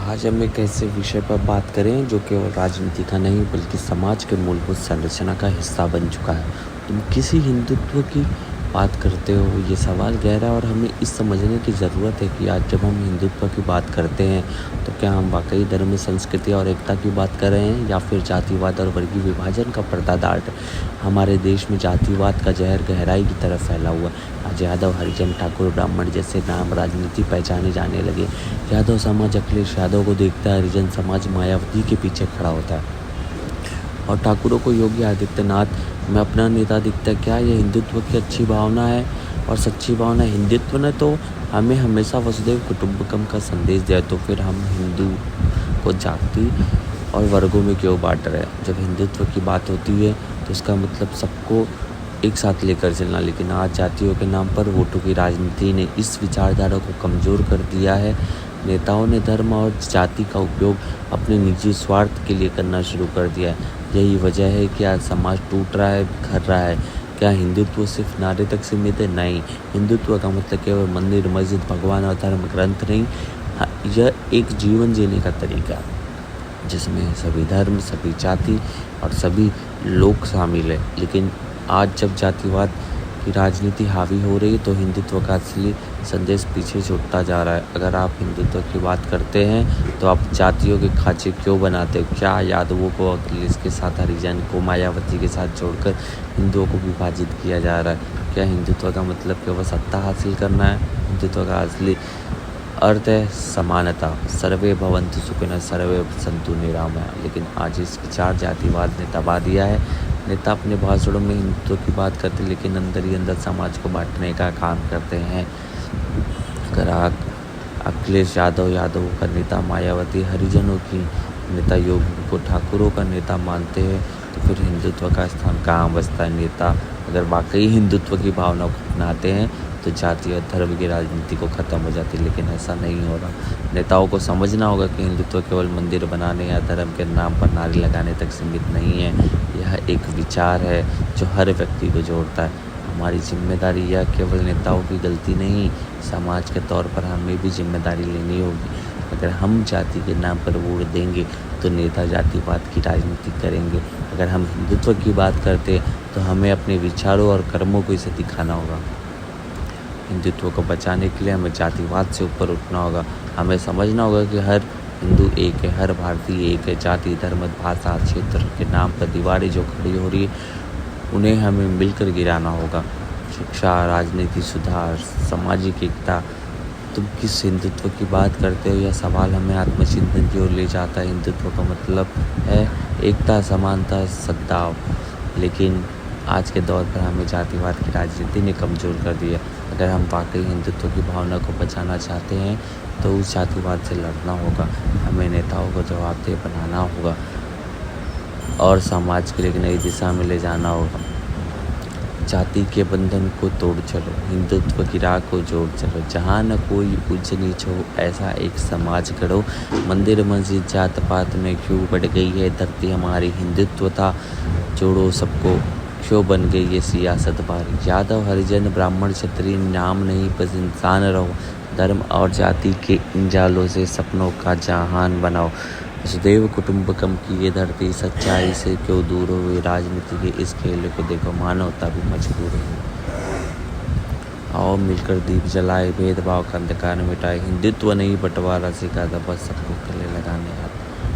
आज हम एक ऐसे विषय पर बात करें जो केवल राजनीति का नहीं बल्कि समाज के मूलभूत संरचना का हिस्सा बन चुका है। तुम किसी हिंदुत्व की बात करते हो, ये सवाल गहरा और हमें इस समझने की ज़रूरत है कि आज जब हम हिंदुत्व की बात करते हैं तो क्या हम वाकई धर्म, संस्कृति और एकता की बात कर रहे हैं या फिर जातिवाद और वर्गीय विभाजन का पर्दा डाल रहे हैं। हमारे देश में जातिवाद का जहर गहराई की तरफ फैला हुआ है। आज यादव, हरिजन, ठाकुर, ब्राह्मण जैसे नाम राजनीति पहचाने जाने लगे। यादव समाज अखिलेश यादव को देखता है, हरिजन समाज मायावती के पीछे खड़ा होता है और ठाकुरों को योगी आदित्यनाथ में अपना नेता दिखता है। क्या ये हिंदुत्व की अच्छी भावना है और सच्ची भावना? हिंदुत्व ने तो हमें हमेशा वसुधैव कुटुंबकम का संदेश दिया, तो फिर हम हिंदू को जाति और वर्गों में क्यों बांट रहे हैं? जब हिंदुत्व की बात होती है तो उसका मतलब सबको एक साथ लेकर चलना, लेकिन आज जातियों के नाम पर वोटों की राजनीति ने इस विचारधारा को कमज़ोर कर दिया है। नेताओं ने धर्म और जाति का उपयोग अपने निजी स्वार्थ के लिए करना शुरू कर दिया है। यही वजह है कि आज समाज टूट रहा है, बिखर रहा है। क्या हिंदुत्व सिर्फ नारे तक सीमित है? नहीं, हिंदुत्व का मतलब केवल मंदिर, मस्जिद, भगवान और धर्म ग्रंथ नहीं, यह एक जीवन जीने का तरीका है जिसमें सभी धर्म, सभी जाति और सभी लोग शामिल है। लेकिन आज जब जातिवाद की राजनीति हावी हो रही है तो हिंदुत्व का असली संदेश पीछे छूटता जा रहा है। अगर आप हिंदुत्व की बात करते हैं तो आप जातियों के खांचे क्यों बनाते हो? क्या यादवों को अखिलेश के साथ, हरिजन को मायावती के साथ जोड़कर हिंदुओं को विभाजित किया जा रहा है? क्या हिंदुत्व का मतलब केवल सत्ता हासिल करना है? हिंदुत्व का असली अर्थ है समानता। सर्वे भवन्तु सुखिनः, सर्वे सन्तु निरामया। लेकिन आज इस विचार जातिवाद ने दबा दिया है। नेता अपने भाषणों में हिंदुत्व की बात करते लेकिन अंदर ही अंदर समाज को बांटने का काम करते हैं। अगर अखिलेश यादव का नेता मायावती, हरिजनों की नेता योगी को ठाकुरों का नेता मानते हैं तो फिर हिंदुत्व का स्थान कहाँ बचता है? नेता अगर वाकई हिंदुत्व की भावना को अपनाते हैं तो जाति और धर्म की राजनीति को ख़त्म हो जाती है, लेकिन ऐसा नहीं हो रहा। नेताओं को समझना होगा कि हिंदुत्व केवल मंदिर बनाने या धर्म के नाम पर नारे लगाने तक सीमित नहीं है। यह एक विचार है जो हर व्यक्ति को जोड़ता है। हमारी जिम्मेदारी यह केवल नेताओं की गलती नहीं, समाज के तौर पर हमें भी जिम्मेदारी लेनी होगी। अगर हम जाति के नाम पर वोट देंगे तो नेता जातिवाद की राजनीति करेंगे। अगर हम हिंदुत्व की बात करते तो हमें अपने विचारों और कर्मों को इसे दिखाना होगा। हिंदुत्व को बचाने के लिए हमें जातिवाद से ऊपर उठना होगा। हमें समझना होगा कि हर हिंदू एक है, हर भारतीय एक है। जाति, धर्म, भाषा, क्षेत्र के नाम पर दीवारें जो खड़ी हो रही है उन्हें हमें मिलकर गिराना होगा। शिक्षा, राजनीति, सुधार, सामाजिक एकता। तुम किस हिंदुत्व की बात करते हो? यह सवाल हमें आत्मचिंतन की ओर ले जाता है। हिंदुत्व का मतलब है एकता, समानता, सद्भाव। लेकिन आज के दौर पर हमें जातिवाद की राजनीति ने कमज़ोर कर दिया। अगर हम वाकई हिंदुत्व की भावना को बचाना चाहते हैं तो उस जातिवाद से लड़ना होगा। हमें नेताओं को जवाबदेह बनाना होगा और समाज के लिए एक नई दिशा में ले जाना होगा। जाति के बंधन को तोड़ चलो, हिंदुत्व की राह को जोड़ चलो। जहाँ न कोई ऊंच नीच हो ऐसा एक समाज गढ़ो। मंदिर, मस्जिद, जात पात में क्यों बढ़ गई है धरती हमारी? हिंदुत्व था जोड़ो सबको, क्यों बन गई ये सियासत भारी? यादव, हरिजन, ब्राह्मण, क्षत्रिय नाम नहीं बस इंसान रहो। धर्म और जाति के इन जालों से सपनों का जहान बनाओ। वसुधैव कुटुंबकम की ये धरती सच्चाई से क्यों दूर हुई? राजनीति के इस खेल को देखो, मानवता भी मजबूर है। आओ मिलकर दीप जलाए, भेदभाव का अंधकार मिटाए। हिंदुत्व नहीं बंटवारा सिखाता, बस सबको गले लगाने आता।